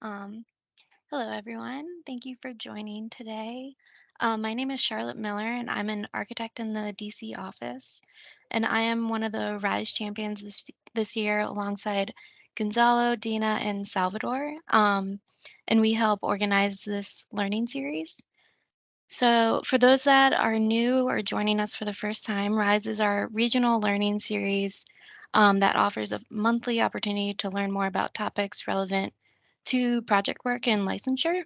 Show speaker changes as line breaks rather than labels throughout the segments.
Um, Hello, everyone. Thank you for joining today. My name is Charlotte Miller, and I'm an architect in the DC office. And I am one of the RISE champions this year alongside Gonzalo, Dina, and Salvador. And we help organize this learning series. So, for those that are new or joining us for the first time, RISE is our regional learning series that offers a monthly opportunity to learn more about topics relevant to project work and licensure.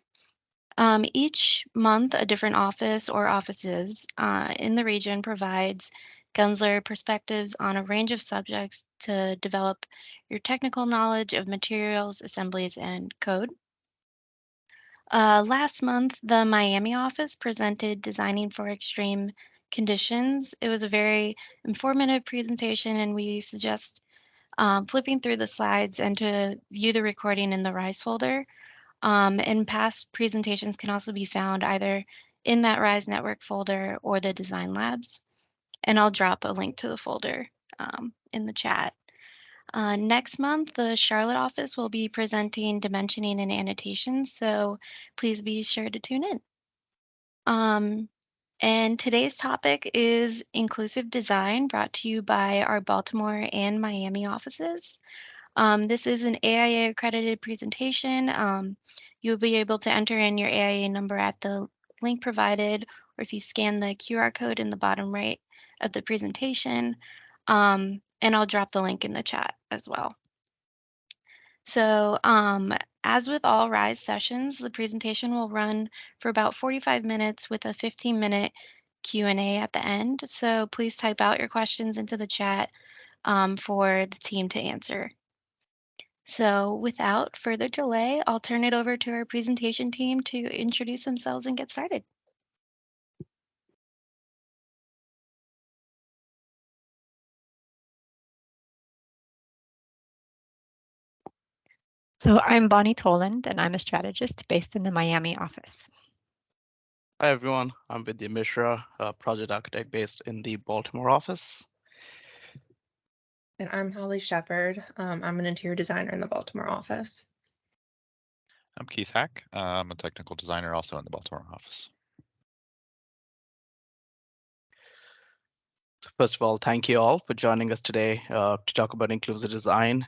Each month, a different office or offices in the region provides counselor perspectives on a range of subjects to develop your technical knowledge of materials, assemblies, and code. Last month, the Miami office presented Designing for Extreme Conditions. It was a very informative presentation, and we suggest flipping through the slides and to view the recording in the RISE folder. And past presentations can also be found either in that RISE network folder or the design labs. And I'll drop a link to the folder in the chat. Next month, the Charlotte office will be presenting dimensioning and annotations, so please be sure to tune in. Um, and today's topic is inclusive design brought to you by our Baltimore and Miami offices. This is an AIA accredited presentation. You'll be able to enter in your AIA number at the link provided, or if you scan the QR code in the bottom right of the presentation. And I'll drop the link in the chat as well. So as with all RISE sessions, the presentation will run for about 45 minutes with a 15-minute Q&A at the end. So please type out your questions into the chat for the team to answer. So without further delay, I'll turn it over to our presentation team to introduce themselves and get started.
So I'm Bonnie Toland, and I'm a strategist based in the Miami office.
Hi, everyone. I'm Vidya Mishra, a project architect based in the Baltimore office.
And I'm Holly Shepard. I'm an interior designer in the Baltimore office.
I'm Keith Hack. I'm a technical designer also in the Baltimore office.
First of all, thank you all for joining us today to talk about inclusive design.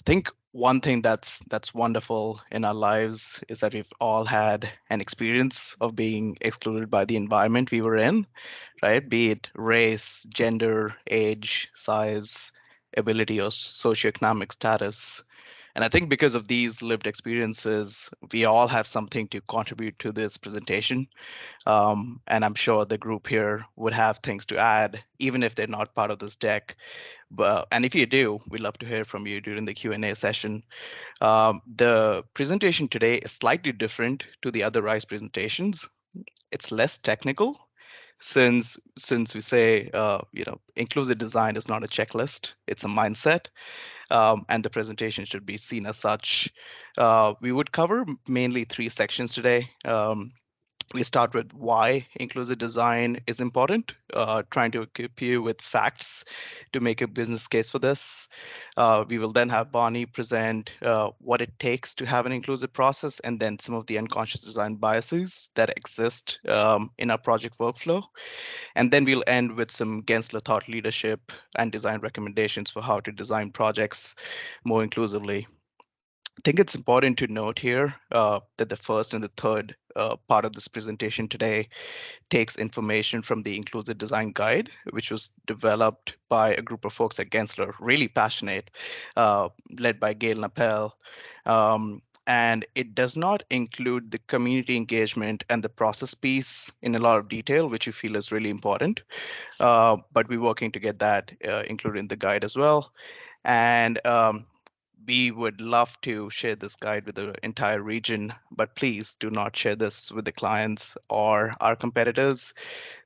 I think one thing that's wonderful in our lives is that we've all had an experience of being excluded by the environment we were in, right? Be it race, gender, age, size, ability, or socioeconomic status. And I think because of these lived experiences, we all have something to contribute to this presentation. And I'm sure the group here would have things to add, even if they're not part of this deck. And if you do, we'd love to hear from you during the Q&A session. The presentation today is slightly different to the other RISE presentations. It's less technical, since we say inclusive design is not a checklist, it's a mindset. And the presentation should be seen as such. We would cover mainly 3 sections today. We start with why inclusive design is important, trying to equip you with facts to make a business case for this. We will then have Bonnie present what it takes to have an inclusive process, and then some of the unconscious design biases that exist in our project workflow. And then we'll end with some Gensler thought leadership and design recommendations for how to design projects more inclusively. I think it's important to note here that the first and the third part of this presentation today takes information from the Inclusive Design Guide, which was developed by a group of folks at Gensler, really passionate, led by Gail Nappel. And it does not include the community engagement and the process piece in a lot of detail, which we feel is really important. But we're working to get that included in the guide as well. And we would love to share this guide with the entire region, but please do not share this with the clients or our competitors,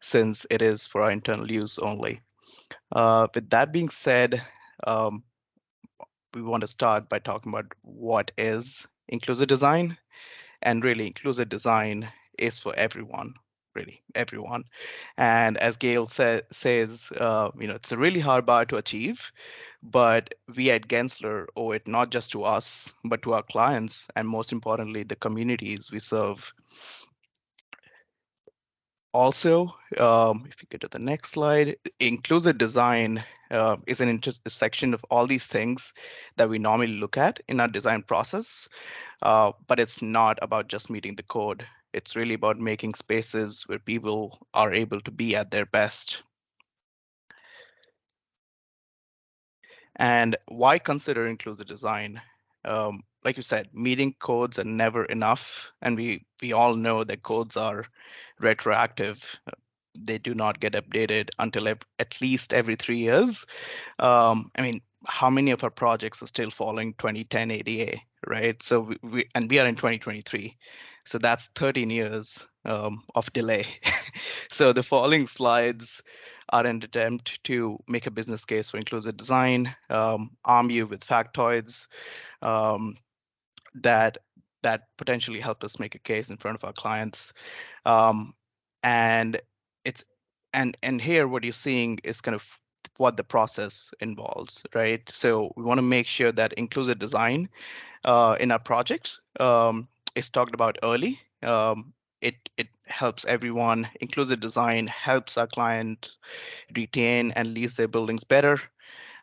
since it is for our internal use only. With that being said, we want to start by talking about what is inclusive design. And really, inclusive design is for everyone, really everyone. And as Gail says, it's a really hard bar to achieve, But we at Gensler owe it not just to us, but to our clients, and most importantly, the communities we serve. Also, if you go to the next slide, inclusive design is an intersection of all these things that we normally look at in our design process, but it's not about just meeting the code. It's really about making spaces where people are able to be at their best. And why consider inclusive design? Like you said, meeting codes are never enough, and we all know that codes are retroactive. They do not get updated until at least every 3 years. I mean, how many of our projects are still following 2010 ADA, right? So we are in 2023, so that's 13 years of delay. So the following slides are an attempt to make a business case for inclusive design, arm you with factoids um, that potentially help us make a case in front of our clients. Um, and it's and here what you're seeing is kind of what the process involves, right? So we want to make sure that inclusive design in our project is talked about early. It helps everyone. Inclusive design helps our client retain and lease their buildings better.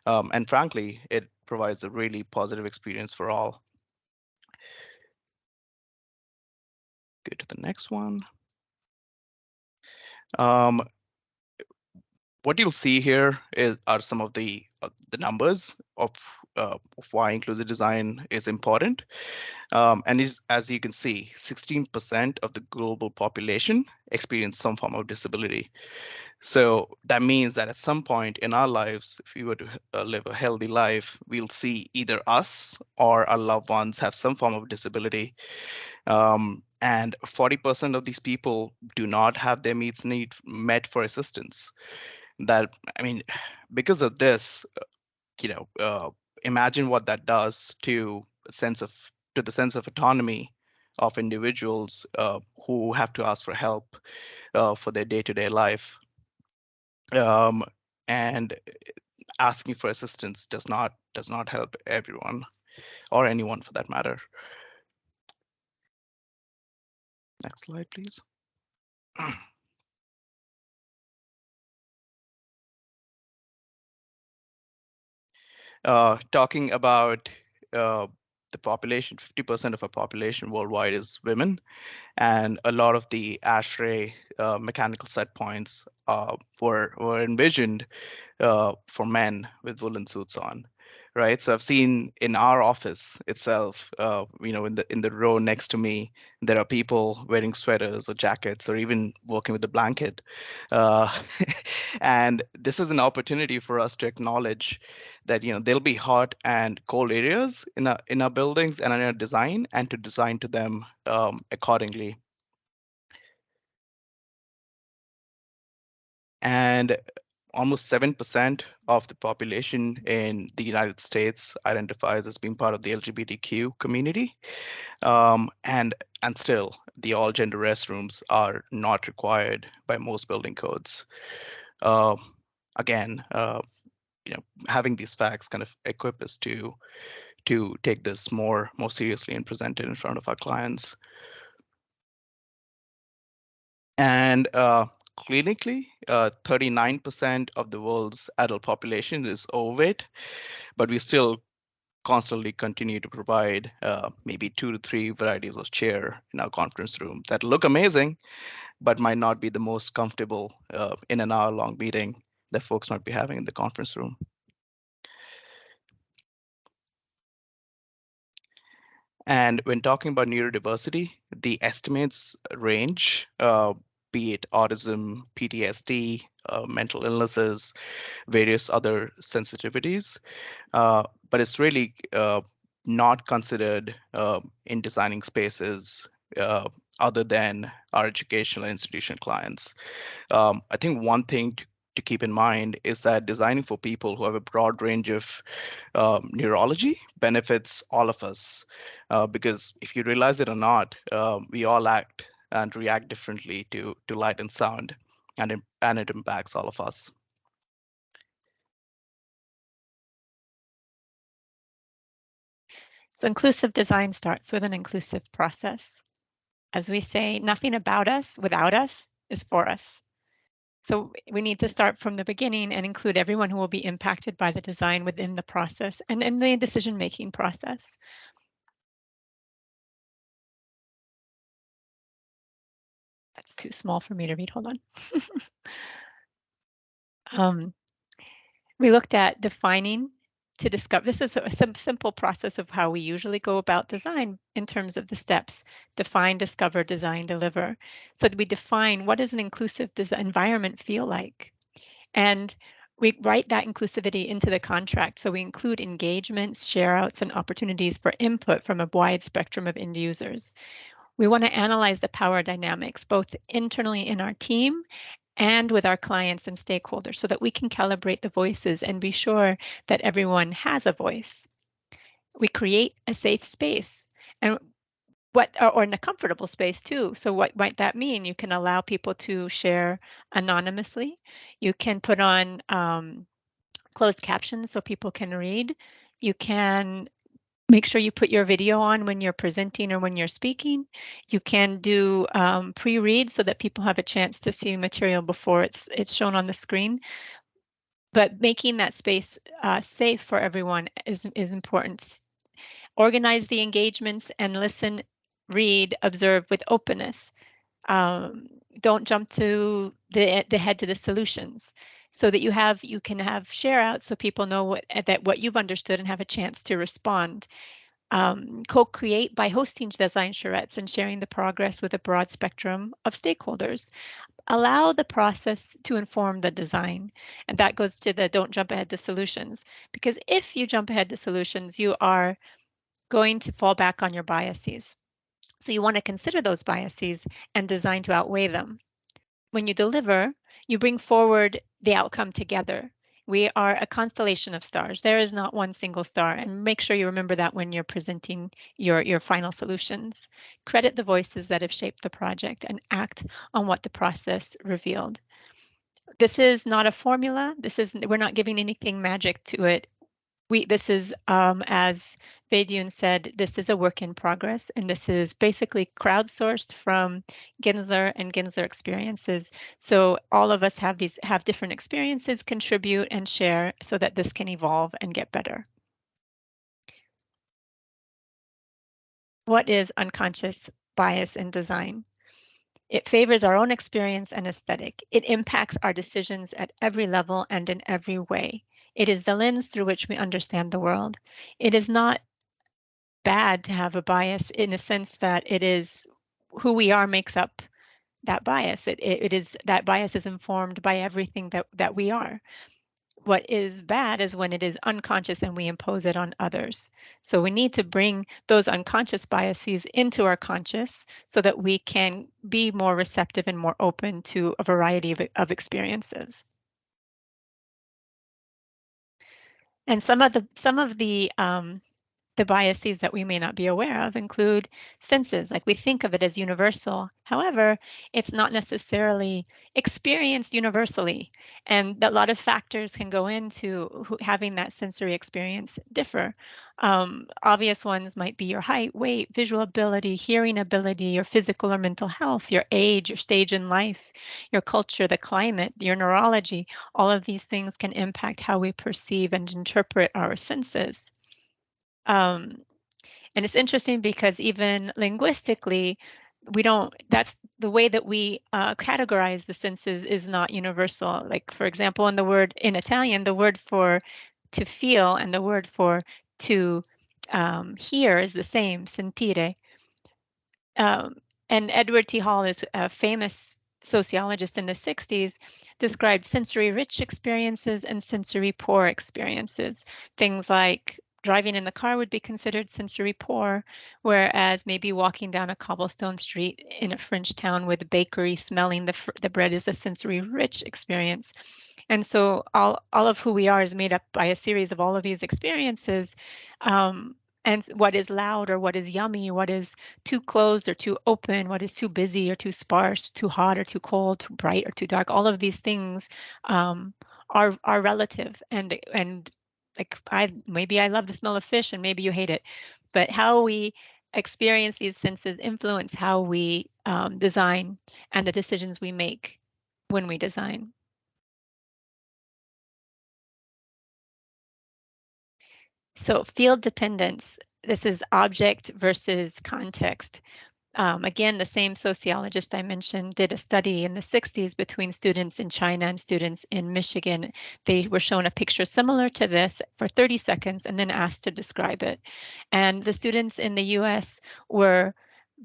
And frankly, it provides a really positive experience for all. Go to the next one. Um, what you'll see here are some of the numbers of why inclusive design is important. And as you can see, 16% of the global population experience some form of disability. So that means that at some point in our lives, if we were to live a healthy life, we'll see either us or our loved ones have some form of disability. And 40% of these people do not have their need met for assistance. That, I mean, because of this, imagine what that does to the sense of autonomy of individuals who have to ask for help for their day-to-day life. Um, and asking for assistance does not help everyone or anyone for that matter. Next slide, please. Talking about the population, 50% of our population worldwide is women, and a lot of the ASHRAE mechanical set points were envisioned for men with woolen suits on, right? So I've seen in our office itself, in the row next to me, there are people wearing sweaters or jackets or even working with a blanket, uh, and this is an opportunity for us to acknowledge that there'll be hot and cold areas in our buildings and in our design, and to design to them accordingly. And almost 7% of the population in the United States identifies as being part of the LGBTQ community. And still, the all gender restrooms are not required by most building codes. Uh, Again, having these facts kind of equip us to take this more seriously and present it in front of our clients. And clinically, 39% of the world's adult population is overweight, but we still constantly continue to provide maybe 2 to 3 varieties of chair in our conference room that look amazing, but might not be the most comfortable in an hour-long meeting that folks might be having in the conference room. And when talking about neurodiversity, the estimates range, be it autism, PTSD, mental illnesses, various other sensitivities, but it's really not considered in designing spaces other than our educational institution clients. I think one thing to keep in mind is that designing for people who have a broad range of neurology benefits all of us, because if you realize it or not, we all act and react differently to light and sound, and it impacts all of us.
So inclusive design starts with an inclusive process. As we say, nothing about us without us is for us. So we need to start from the beginning and include everyone who will be impacted by the design within the process and in the decision-making process. That's too small for me to read, hold on. We looked at defining to discover. This is a simple process of how we usually go about design in terms of the steps: define, discover, design, deliver. So we define, what does an inclusive environment feel like? And we write that inclusivity into the contract. So we include engagements, share outs, and opportunities for input from a wide spectrum of end users. We want to analyze the power dynamics, both internally in our team and with our clients and stakeholders, so that we can calibrate the voices and be sure that everyone has a voice. We create a safe space, and or in a comfortable space too. So what might that mean? You can allow people to share anonymously. You can put on closed captions so people can read. You can make sure you put your video on when you're presenting or when you're speaking. You can do pre-read so that people have a chance to see material before it's shown on the screen. But making that space safe for everyone is important. Organize the engagements and listen, read, observe with openness. Don't jump to the head to the solutions, so that you can have share out so people know what you've understood and have a chance to respond. Co-create by hosting design charrettes and sharing the progress with a broad spectrum of stakeholders. Allow the process to inform the design. And that goes to the don't jump ahead to solutions. Because if you jump ahead to solutions, you are going to fall back on your biases. So you want to consider those biases and design to outweigh them. When you deliver, you bring forward the outcome together. We are a constellation of stars. There is not one single star, and make sure you remember that when you're presenting your final solutions. Credit the voices that have shaped the project and act on what the process revealed. This is not a formula. We're not giving anything magic to it. This is, as Vaidyan said, this is a work in progress, and this is basically crowdsourced from Gensler and Gensler experiences. So all of us have different experiences, contribute and share so that this can evolve and get better. What is unconscious bias in design? It favors our own experience and aesthetic. It impacts our decisions at every level and in every way. It is the lens through which we understand the world. It is not bad to have a bias in the sense that it is who we are makes up that bias. It is that bias is informed by everything that we are. What is bad is when it is unconscious and we impose it on others. So we need to bring those unconscious biases into our conscious so that we can be more receptive and more open to a variety of experiences. And some of the biases that we may not be aware of include senses. Like, we think of it as universal. However, it's not necessarily experienced universally. And a lot of factors can go into having that sensory experience differ. Obvious ones might be your height, weight, visual ability, hearing ability, your physical or mental health, your age, your stage in life, your culture, the climate, your neurology. All of these things can impact how we perceive and interpret our senses. And it's interesting because even linguistically, that's the way that we categorize the senses is not universal. Like, for example, in Italian, the word for to feel and the word for to hear is the same, sentire. And Edward T. Hall is a famous sociologist in the 60s, described sensory rich experiences and sensory poor experiences. Things like driving in the car would be considered sensory poor, whereas maybe walking down a cobblestone street in a French town with a bakery smelling the bread is a sensory rich experience. And so all of who we are is made up by a series of all of these experiences. And what is loud or what is yummy, what is too closed or too open, what is too busy or too sparse, too hot or too cold, too bright or too dark, all of these things are relative. And Like maybe I love the smell of fish and maybe you hate it, but how we experience these senses influence how we design and the decisions we make when we design. So field dependence, this is object versus context. Again, the same sociologist I mentioned did a study in the 60s between students in China and students in Michigan. They were shown a picture similar to this for 30 seconds and then asked to describe it. And the students in the US were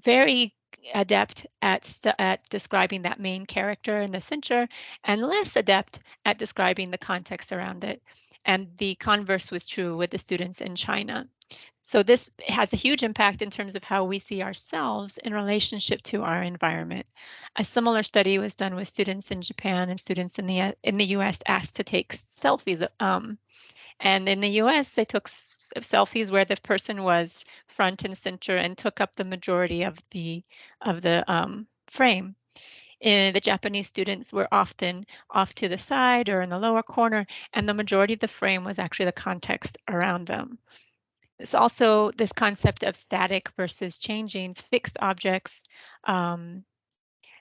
very adept at describing that main character in the center and less adept at describing the context around it. And the converse was true with the students in China. So this has a huge impact in terms of how we see ourselves in relationship to our environment. A similar study was done with students in Japan and students in the US asked to take selfies. And in the US, they took selfies where the person was front and center and took up the majority of the frame. And the Japanese students were often off to the side or in the lower corner, and the majority of the frame was actually the context around them. It's also this concept of static versus changing fixed objects.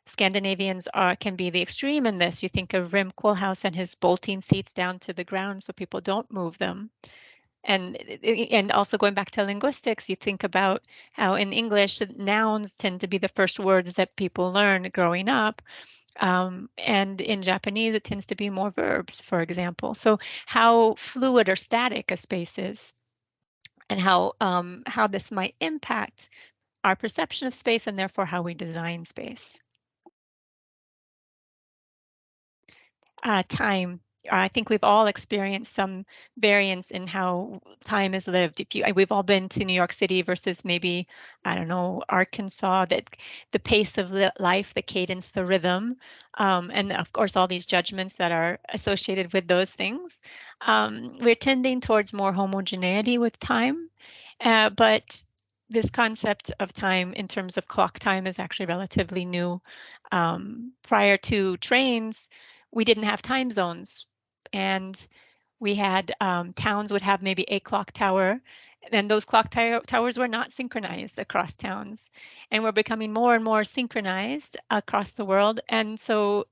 Scandinavians can be the extreme in this. You think of Rem Koolhaas and his bolting seats down to the ground so people don't move them. And also going back to linguistics, you think about how in English, nouns tend to be the first words that people learn growing up. And in Japanese, it tends to be more verbs, for example. So how fluid or static a space is, and how this might impact our perception of space and therefore how we design space. Time. I think we've all experienced some variance in how time is lived. We've all been to New York City versus maybe, I don't know, Arkansas, that the pace of life, the cadence, the rhythm, and of course, all these judgments that are associated with those things. We're tending towards more homogeneity with time, but this concept of time in terms of clock time is actually relatively new. Prior to trains, we didn't have time zones, and we had towns would have maybe a clock tower, and those clock towers were not synchronized across towns, and we're becoming more and more synchronized across the world. And so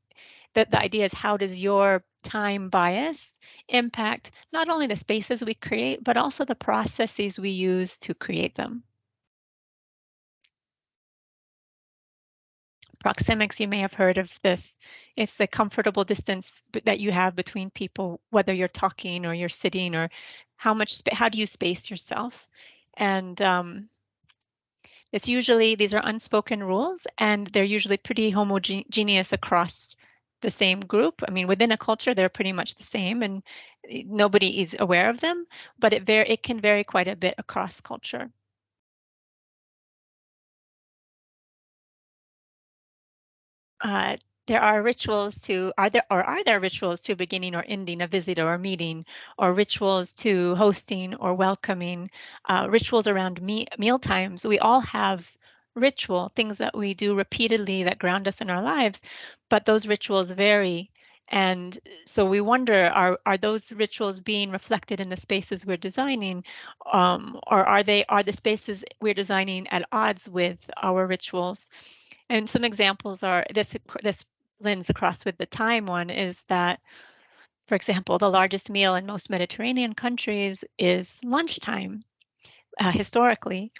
the idea is, how does your time bias impact not only the spaces we create, but also the processes we use to create them? Proxemics, you may have heard of this. It's the comfortable distance that you have between people, whether you're talking or you're sitting, or how do you space yourself? And it's usually, these are unspoken rules, and they're usually pretty homogeneous across the same group. I mean, within a culture, they're pretty much the same, and nobody is aware of them, but it can vary quite a bit across culture. There are rituals to, are there rituals to beginning or ending a visit or a meeting, or rituals to hosting or welcoming, rituals around meal times? We all have ritual things that we do repeatedly that ground us in our lives, but those rituals vary. And so we wonder, are those rituals being reflected in the spaces we're designing, or are the spaces we're designing at odds with our rituals? And some examples are, this blends across with the time one, is that, for example, the largest meal in most Mediterranean countries is lunchtime, historically.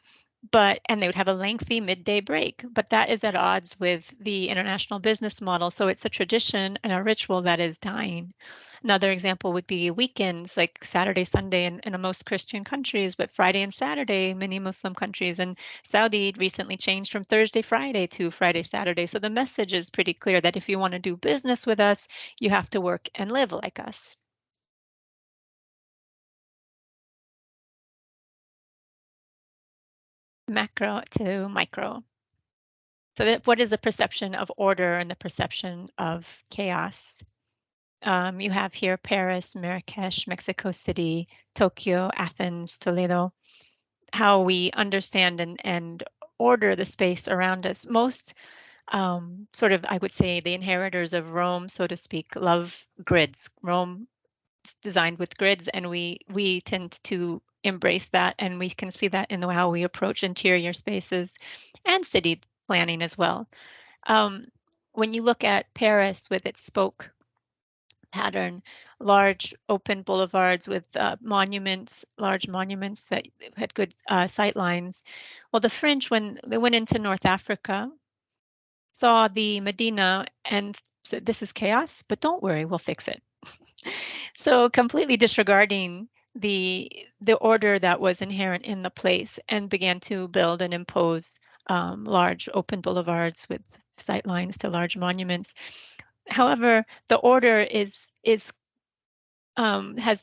And they would have a lengthy midday break, but that is at odds with the international business model. So it's a tradition and a ritual that is dying. Another example would be weekends, like Saturday, Sunday in most Christian countries, but Friday and Saturday, many Muslim countries. And Saudi recently changed from Thursday, Friday to Friday, Saturday. So the message is pretty clear that if you want to do business with us, you have to work and live like us. Macro to micro. So what is the perception of order and the perception of chaos? You have here Paris, Marrakesh, Mexico City, Tokyo, Athens, Toledo, how we understand and order the space around us. Most sort of, I would say, the inheritors of Rome, so to speak, love grids. Rome designed with grids, and we tend to embrace that, and we can see that in how we approach interior spaces and city planning as well. When you look at Paris with its spoke pattern, large open boulevards with monuments, large monuments that had good sight lines. Well, the French, when they went into North Africa, saw the Medina and said, "This is chaos, but don't worry, we'll fix it." So completely disregarding the order that was inherent in the place, and began to build and impose large open boulevards with sight lines to large monuments. However, the order has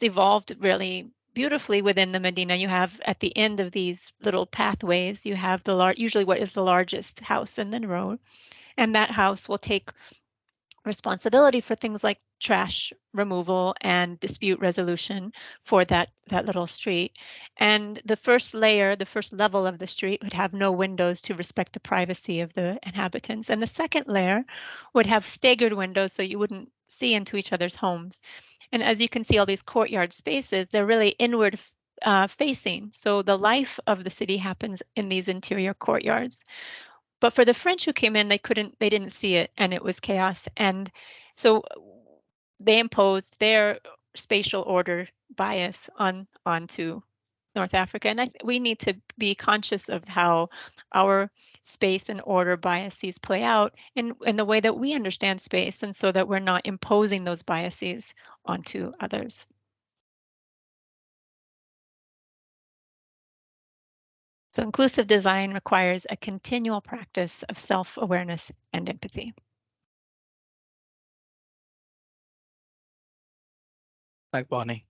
evolved really beautifully within the Medina. You have at the end of these little pathways, you have usually what is the largest house in the row, and that house will take responsibility for things like trash removal and dispute resolution for that little street. And the first layer, the first level of the street would have no windows to respect the privacy of the inhabitants. And the second layer would have staggered windows so you wouldn't see into each other's homes. And as you can see, all these courtyard spaces, they're really inward facing. So the life of the city happens in these interior courtyards. But for the French who came in, they didn't see it, and it was chaos. And so they imposed their spatial order bias onto North Africa. And we need to be conscious of how our space and order biases play out in the way that we understand space, and so that we're not imposing those biases onto others. So inclusive design requires a continual practice of self-awareness and empathy.
Thanks, Bonnie.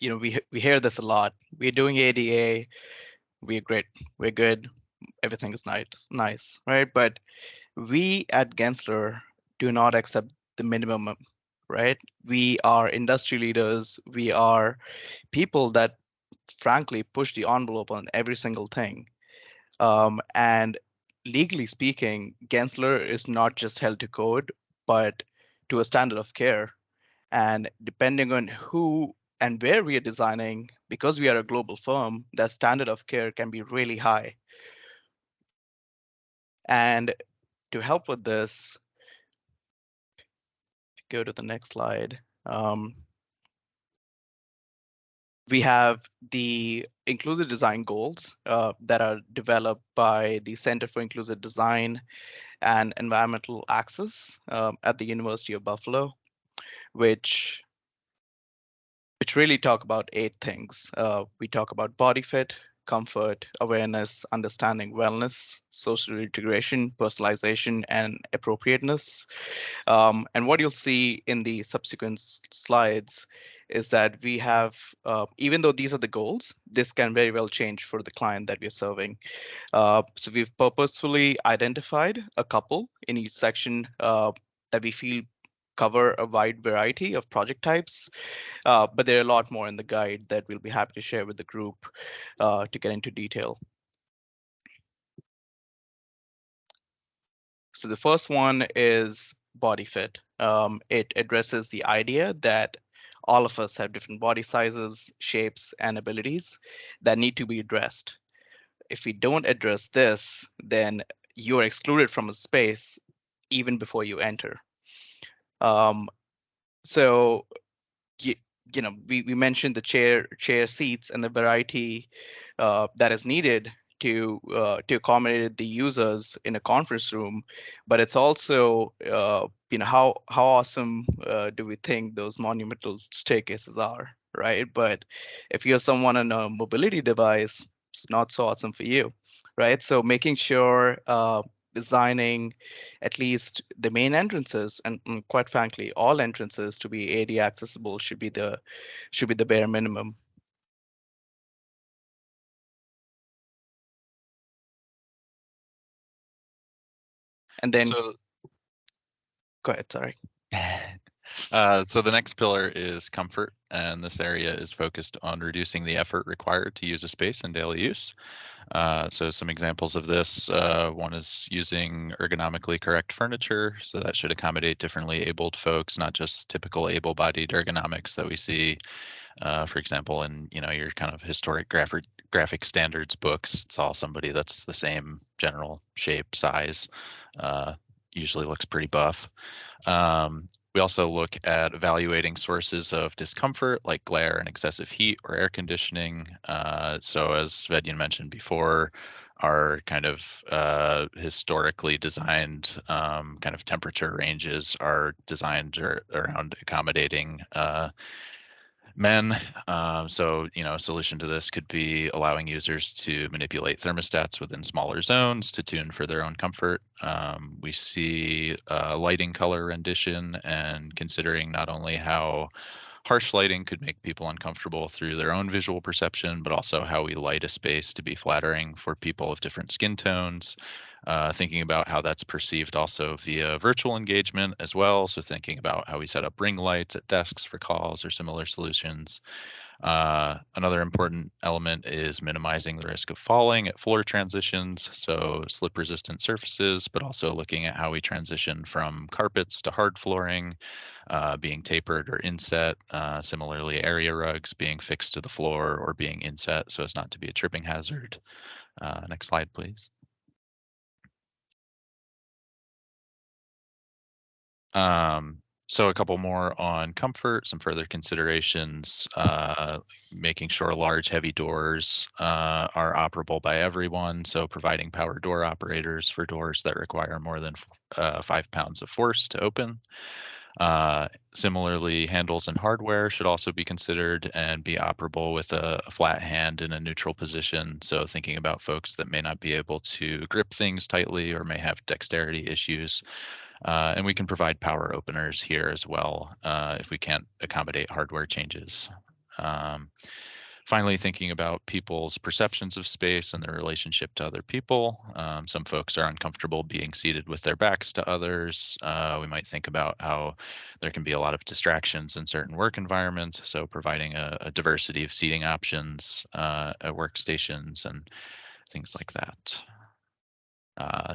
We hear this a lot. We're doing ADA. We're great. We're good. Everything is nice, right? But we at Gensler do not accept the minimum, right? We are industry leaders. We are people that frankly push the envelope on every single thing. And legally speaking, Gensler is not just held to code, but to a standard of care. And depending on who and where we are designing, because we are a global firm, that standard of care can be really high. And to help with this, go to the next slide. We have the inclusive design goals that are developed by the Center for Inclusive Design and Environmental Access at the University of Buffalo, which really talk about 8 things. We talk about body fit, comfort, awareness, understanding, wellness, social integration, personalization, and appropriateness. And what you'll see in the subsequent slides is that we have, even though these are the goals, this can very well change for the client that we're serving. So we've purposefully identified a couple in each section that we feel cover a wide variety of project types, but there are a lot more in the guide that we'll be happy to share with the group to get into detail. So the first one is body fit. It addresses the idea that all of us have different body sizes, shapes, and abilities that need to be addressed. If we don't address this, then you're excluded from a space even before you enter. So we mentioned the chair seats and the variety that is needed to accommodate the users in a conference room, but it's also how awesome do we think those monumental staircases are, right? But if you're someone on a mobility device, it's not so awesome for you, right? So making sure designing at least the main entrances and quite frankly all entrances to be AD accessible should be the bare minimum. And then
So
go ahead, sorry.
So the next pillar is comfort, and this area is focused on reducing the effort required to use a space in daily use. So some examples of this, one is using ergonomically correct furniture, so that should accommodate differently abled folks, not just typical able-bodied ergonomics that we see, for example, in your kind of historic graphic standards books. It's all somebody that's the same general shape, size, uh, usually looks pretty buff. We also look at evaluating sources of discomfort like glare and excessive heat or air conditioning. So as Vedyan mentioned before, our kind of historically designed kind of temperature ranges are designed around accommodating men. So, a solution to this could be allowing users to manipulate thermostats within smaller zones to tune for their own comfort. We see lighting color rendition and considering not only how harsh lighting could make people uncomfortable through their own visual perception, but also how we light a space to be flattering for people of different skin tones. Thinking about how that's perceived also via virtual engagement as well. So thinking about how we set up ring lights at desks for calls or similar solutions. Another important element is minimizing the risk of falling at floor transitions, so slip resistant surfaces, but also looking at how we transition from carpets to hard flooring, being tapered or inset. Similarly, area rugs being fixed to the floor or being inset so as not to be a tripping hazard. Next slide, please. So a couple more on comfort, some further considerations, making sure large, heavy doors are operable by everyone. So providing power door operators for doors that require more than 5 pounds of force to open. Similarly, handles and hardware should also be considered and be operable with a flat hand in a neutral position. So thinking about folks that may not be able to grip things tightly or may have dexterity issues. And we can provide power openers here as well if we can't accommodate hardware changes. Um, Finally, thinking about people's perceptions of space and their relationship to other people. Some folks are uncomfortable being seated with their backs to others. We might think about how there can be a lot of distractions in certain work environments. So providing a diversity of seating options at workstations and things like that.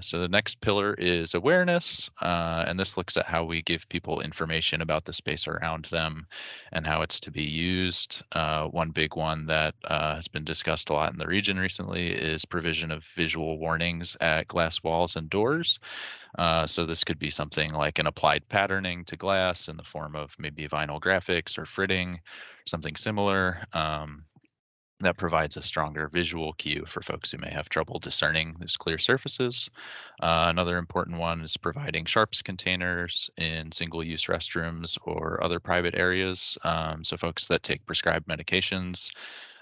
So the next pillar is awareness, and this looks at how we give people information about the space around them and how it's to be used. One big one that has been discussed a lot in the region recently is provision of visual warnings at glass walls and doors. So this could be something like an applied patterning to glass in the form of maybe vinyl graphics or fritting, something similar. That provides a stronger visual cue for folks who may have trouble discerning those clear surfaces. Another important one is providing sharps containers in single-use restrooms or other private areas. So folks that take prescribed medications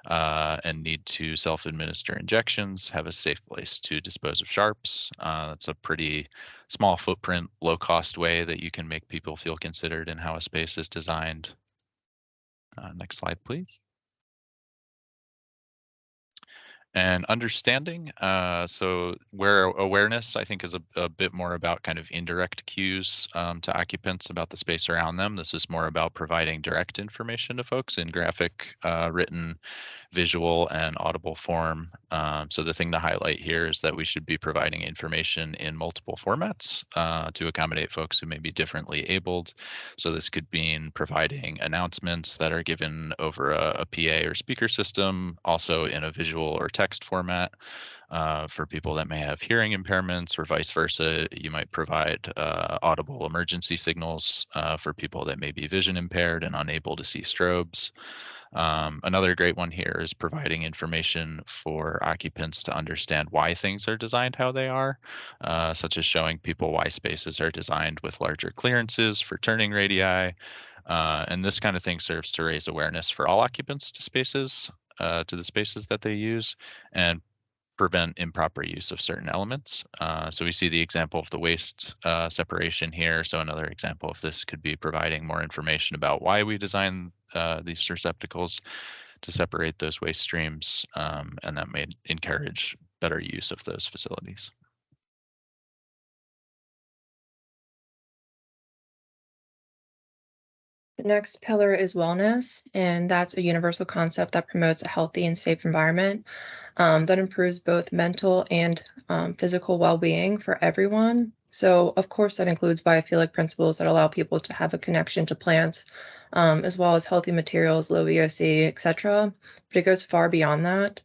and need to self-administer injections have a safe place to dispose of sharps. That's a pretty small footprint, low-cost way that you can make people feel considered in how a space is designed. Next slide, please. And understanding, so where awareness, I think, is a bit more about kind of indirect cues to occupants about the space around them. This is more about providing direct information to folks in graphic, written, visual, and audible form. So the thing to highlight here is that we should be providing information in multiple formats to accommodate folks who may be differently abled. So this could mean providing announcements that are given over a PA or speaker system, also in a visual or text format. For people that may have hearing impairments or vice versa, you might provide audible emergency signals for people that may be vision impaired and unable to see strobes. Another great one here is providing information for occupants to understand why things are designed how they are, such as showing people why spaces are designed with larger clearances for turning radii. And this kind of thing serves to raise awareness for all occupants to spaces, to the spaces that they use, and prevent improper use of certain elements. So we see the example of the waste separation here. So another example of this could be providing more information about why we design these receptacles to separate those waste streams, and that may encourage better use of those facilities.
The next pillar is wellness, and that's a universal concept that promotes a healthy and safe environment that improves both mental and physical well-being for everyone. So, of course, that includes biophilic principles that allow people to have a connection to plants, as well as healthy materials, low VOC, etc. But it goes far beyond that.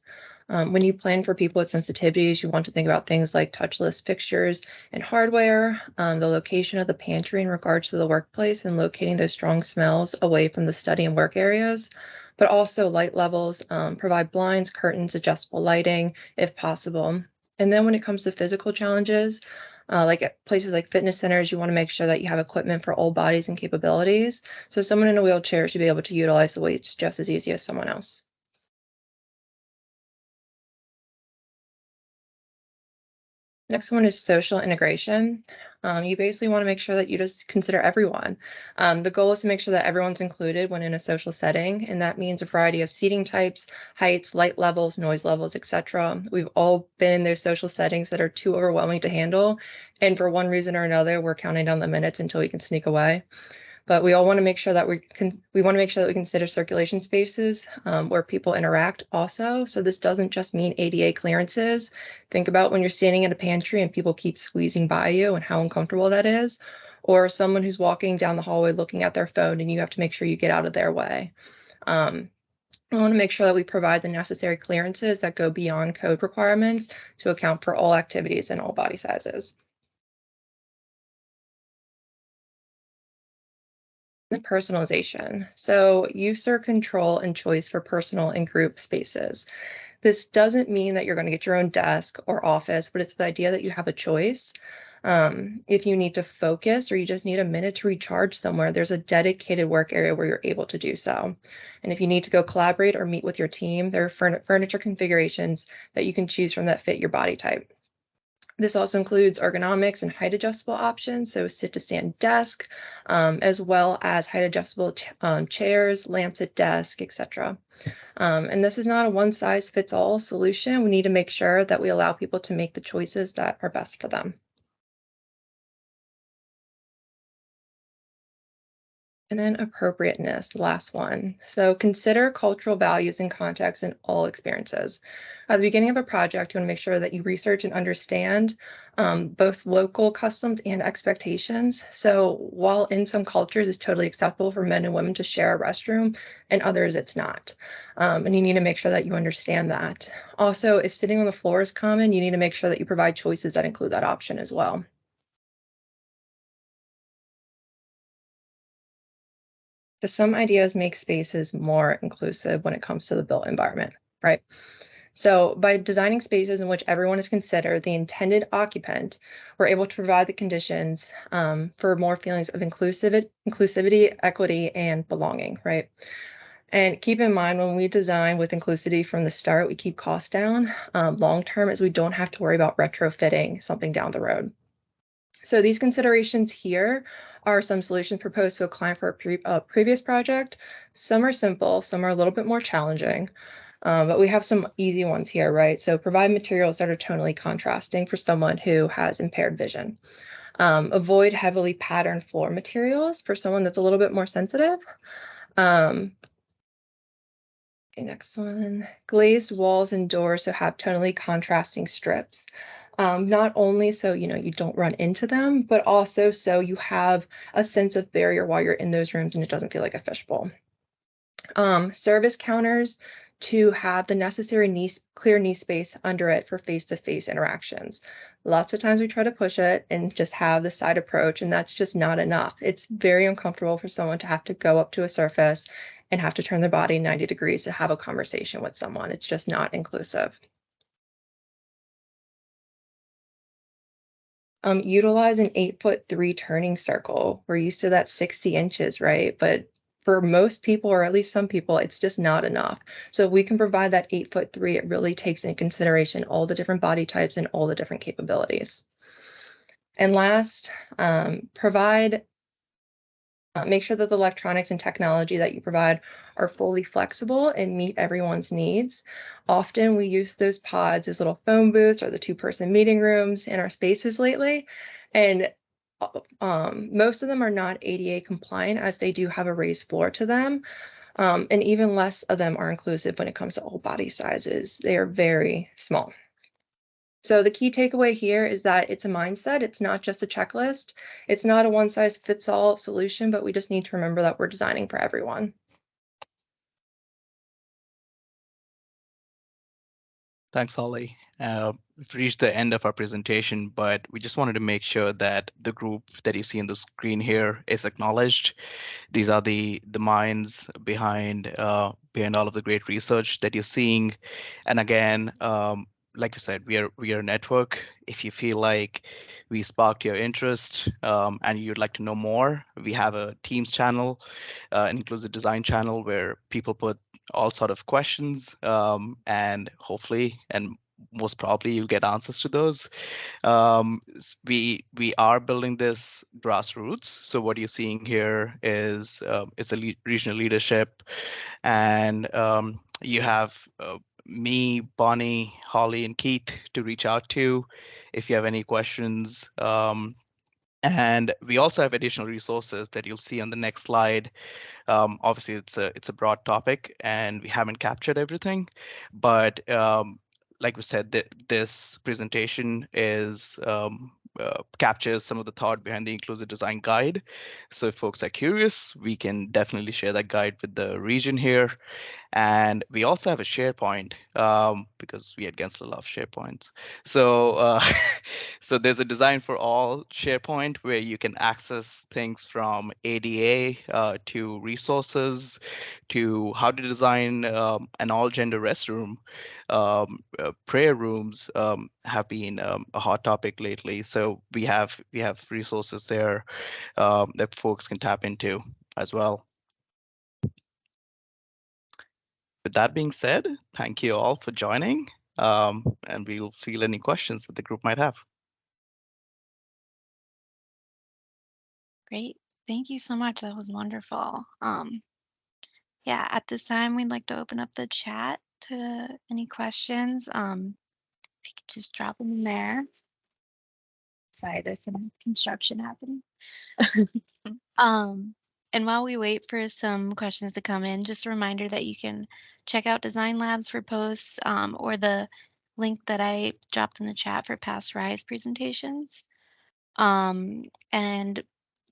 When you plan for people with sensitivities, you want to think about things like touchless fixtures and hardware, the location of the pantry in regards to the workplace, and locating those strong smells away from the study and work areas, but also light levels, provide blinds, curtains, adjustable lighting if possible. And then when it comes to physical challenges, like at places like fitness centers, you want to make sure that you have equipment for all bodies and capabilities. So someone in a wheelchair should be able to utilize the weights just as easy as someone else. Next one is social integration. You basically want to make sure that you just consider everyone. The goal is to make sure that everyone's included when in a social setting, and that means a variety of seating types, heights, light levels, noise levels, etc. We've all been in those social settings that are too overwhelming to handle, and for one reason or another, we're counting down the minutes until we can sneak away. But we all want to make sure that we want to make sure that we consider circulation spaces where people interact also. So this doesn't just mean ADA clearances. Think about when you're standing in a pantry and people keep squeezing by you and how uncomfortable that is, or someone who's walking down the hallway looking at their phone and you have to make sure you get out of their way. I want to make sure that we provide the necessary clearances that go beyond code requirements to account for all activities and all body sizes. Personalization. So user control and choice for personal and group spaces. This doesn't mean that you're going to get your own desk or office, but it's the idea that you have a choice. If you need to focus or you just need a minute to recharge somewhere, there's a dedicated work area where you're able to do so. And if you need to go collaborate or meet with your team, there are furniture configurations that you can choose from that fit your body type. This also includes ergonomics and height adjustable options, so sit to stand desk, as well as height adjustable chairs, lamps at desk, etc. And this is not a one size fits all solution. We need to make sure that we allow people to make the choices that are best for them. And then appropriateness, the last one. So consider cultural values and context in all experiences. At the beginning of a project, you want to make sure that you research and understand both local customs and expectations. So while in some cultures it's totally acceptable for men and women to share a restroom, in others it's not. And you need to make sure that you understand that. Also, if sitting on the floor is common, you need to make sure that you provide choices that include that option as well. So some ideas make spaces more inclusive when it comes to the built environment, right? So by designing spaces in which everyone is considered the intended occupant, we're able to provide the conditions for more feelings of inclusivity, equity, and belonging, right? And keep in mind, when we design with inclusivity from the start, we keep costs down long-term as we don't have to worry about retrofitting something down the road. So these considerations here are some solutions proposed to a client for a previous project. Some are simple, some are a little bit more challenging, but we have some easy ones here, right? So provide materials that are tonally contrasting for someone who has impaired vision. Avoid heavily patterned floor materials for someone that's a little bit more sensitive. Okay, next one, glazed walls and doors so have tonally contrasting strips. Not only so you don't run into them, but also so you have a sense of barrier while you're in those rooms and it doesn't feel like a fishbowl. Service counters to have the necessary clear knee space under it for face-to-face interactions. Lots of times we try to push it and just have the side approach, and that's just not enough. It's very uncomfortable for someone to have to go up to a surface and have to turn their body 90 degrees to have a conversation with someone. It's just not inclusive. Utilize an 8'3" turning circle. We're used to that 60 inches, right? But for most people, or at least some people, it's just not enough. So if we can provide that 8'3", it really takes into consideration all the different body types and all the different capabilities. And last, make sure that the electronics and technology that you provide are fully flexible and meet everyone's needs. Often we use those pods as little phone booths or the two-person meeting rooms in our spaces lately. And most of them are not ADA compliant, as they do have a raised floor to them. And even less of them are inclusive when it comes to all body sizes. They are very small. So the key takeaway here is that it's a mindset. It's not just a checklist. It's not a one-size-fits-all solution, but we just need to remember that we're designing for everyone.
Thanks, Holly. We've reached the end of our presentation, but we just wanted to make sure that the group that you see on the screen here is acknowledged. These are the minds behind behind all of the great research that you're seeing. And again, like you said, we are a network. If you feel like we sparked your interest and you'd like to know more, we have a Teams channel, an inclusive design channel where people put all sort of questions, and hopefully and most probably you'll get answers to those. We are building this grassroots. So what you're seeing here is the regional leadership, and you have me, Bonnie, Holly, and Keith to reach out to if you have any questions. And we also have additional resources that you'll see on the next slide. Obviously, it's a broad topic, and we haven't captured everything, but like we said, this presentation is captures some of the thought behind the inclusive design guide. So if folks are curious, we can definitely share that guide with the region here. And we also have a SharePoint because we at Gensler love SharePoints. So so there's a design for all SharePoint where you can access things from ADA to resources to how to design an all-gender restroom. Prayer rooms have been a hot topic lately. So we have resources there that folks can tap into as well. With that being said, thank you all for joining, and we'll field any questions that the group might have.
Great. Thank you so much. That was wonderful. Yeah, at this time, we'd like to open up the chat to any questions. If you could just drop them in there. Sorry, there's some construction happening. And while we wait for some questions to come in, just a reminder that you can check out Design Labs for posts, or the link that I dropped in the chat for past RISE presentations. And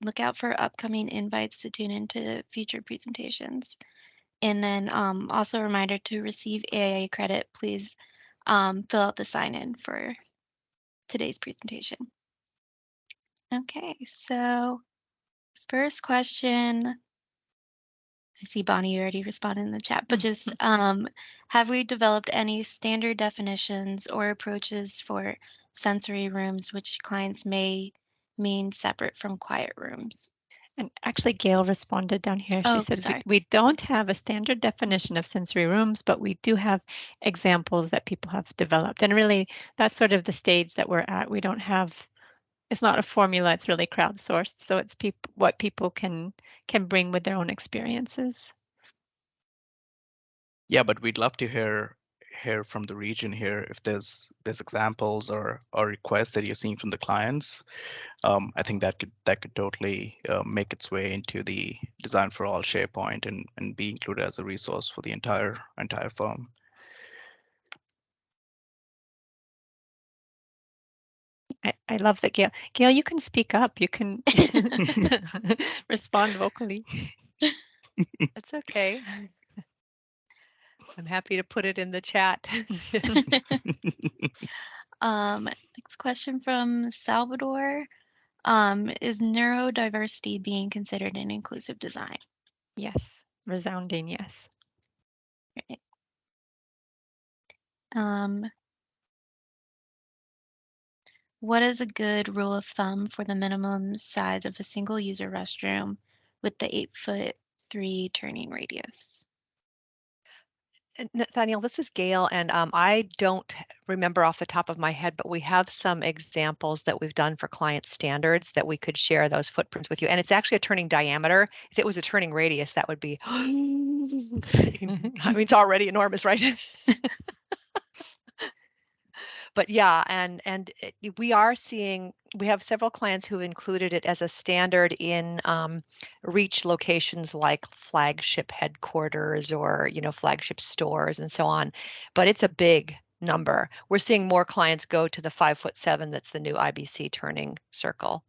look out for upcoming invites to tune into future presentations. And then also a reminder to receive AIA credit, please fill out the sign-in for today's presentation. Okay, so first question, I see Bonnie, you already responded in the chat, but just have we developed any standard definitions or approaches for sensory rooms which clients may mean separate from quiet rooms?
And actually, Gail responded down here. She
Oh,
said,
sorry.
we don't have a standard definition of sensory rooms, but we do have examples that people have developed. And really, that's sort of the stage that we're at. We don't have, it's not a formula, it's really crowdsourced. So it's what people can bring with their own experiences.
Yeah, but we'd love to hear from the region here if there's examples or requests that you're seeing from the clients. I think that could totally make its way into the Design for All SharePoint and be included as a resource for the entire firm.
I love that, Gail. Gail, you can speak up. You can respond vocally.
That's okay. I'm happy to put it in the chat.
Next question from Salvador. Is neurodiversity being considered an inclusive design?
Yes, resounding yes.
Okay. What is a good rule of thumb for the minimum size of a single user restroom with the 8'3" turning radius?
Nathaniel, this is Gail, and I don't remember off the top of my head, but we have some examples that we've done for client standards that we could share those footprints with you. And it's actually a turning diameter. If it was a turning radius, that would be, I mean, it's already enormous, right? But yeah, we are seeing, we have several clients who included it as a standard in reach locations like flagship headquarters or, flagship stores and so on. But it's a big number. We're seeing more clients go to the 5'7" that's the new IBC turning circle.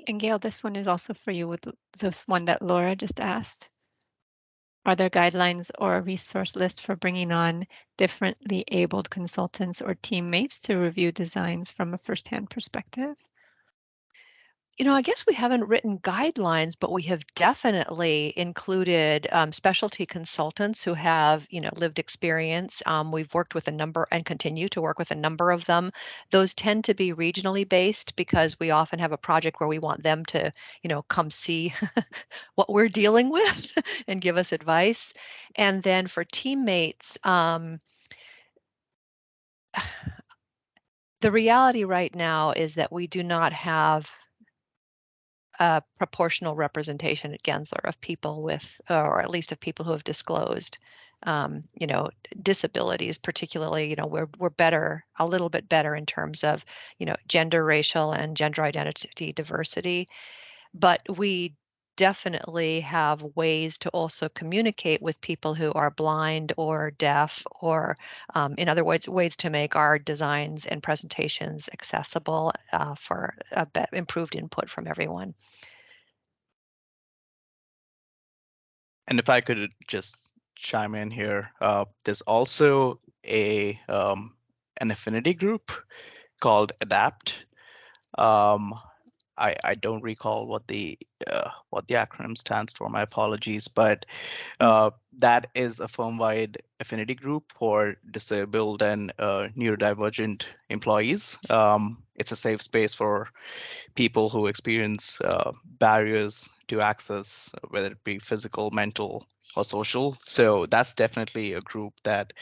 And Gail, this one is also for you with this one that Laura just asked. Are there guidelines or a resource list for bringing on differently abled consultants or teammates to review designs from a firsthand perspective?
I guess we haven't written guidelines, but we have definitely included specialty consultants who have, lived experience. We've worked with a number and continue to work with a number of them. Those tend to be regionally based because we often have a project where we want them to, come see what we're dealing with and give us advice. And then for teammates, the reality right now is that we do not have a proportional representation at Gensler of people with, or at least of people who have disclosed, disabilities. Particularly, we're better, a little bit better in terms of, gender, racial, and gender identity diversity. But we definitely have ways to also communicate with people who are blind or deaf, or in other words, ways to make our designs and presentations accessible for improved input from everyone.
And if I could just chime in here, there's also an affinity group called ADAPT. I don't recall what the acronym stands for. My apologies, but that is a firm-wide affinity group for disabled and neurodivergent employees. It's a safe space for people who experience barriers to access, whether it be physical, mental, or social. So that's definitely a group that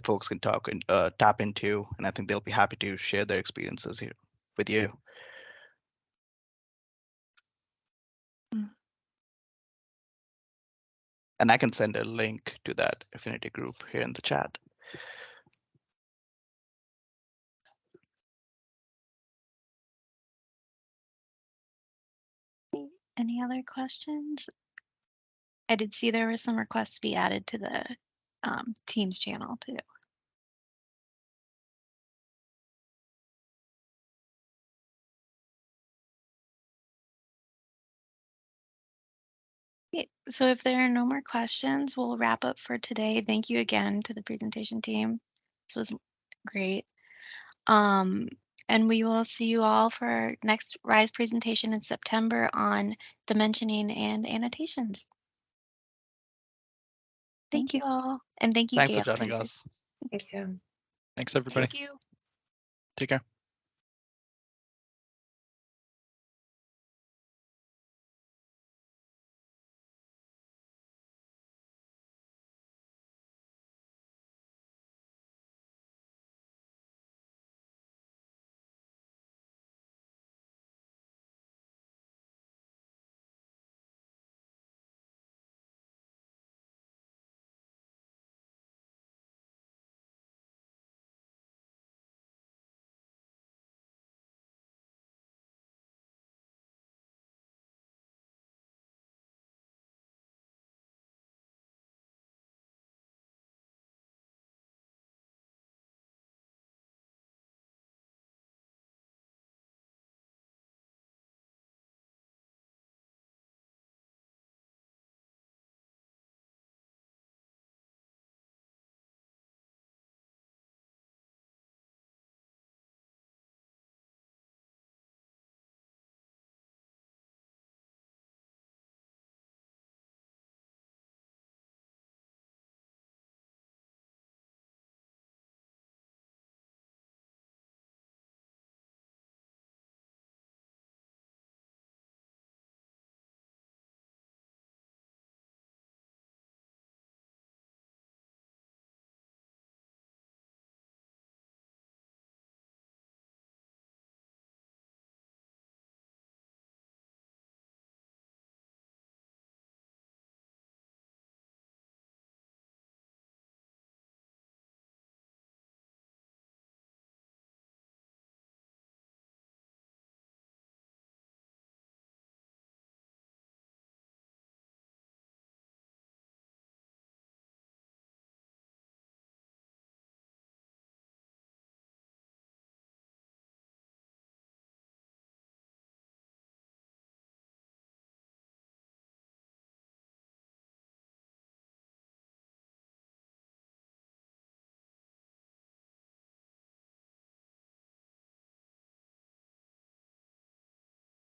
folks can tap into, and I think they'll be happy to share their experiences here with you. And I can send a link to that affinity group here in the chat.
Any other questions? I did see there were some requests to be added to the Teams channel too. So if there are no more questions, we'll wrap up for today. Thank you again to the presentation team. This was great. And we will see you all for our next RISE presentation in September on dimensioning and annotations. Thank you all. And thank you,
Thanks
Gail.
for joining us.
Thank you.
Thanks, everybody.
Thank you.
Take care.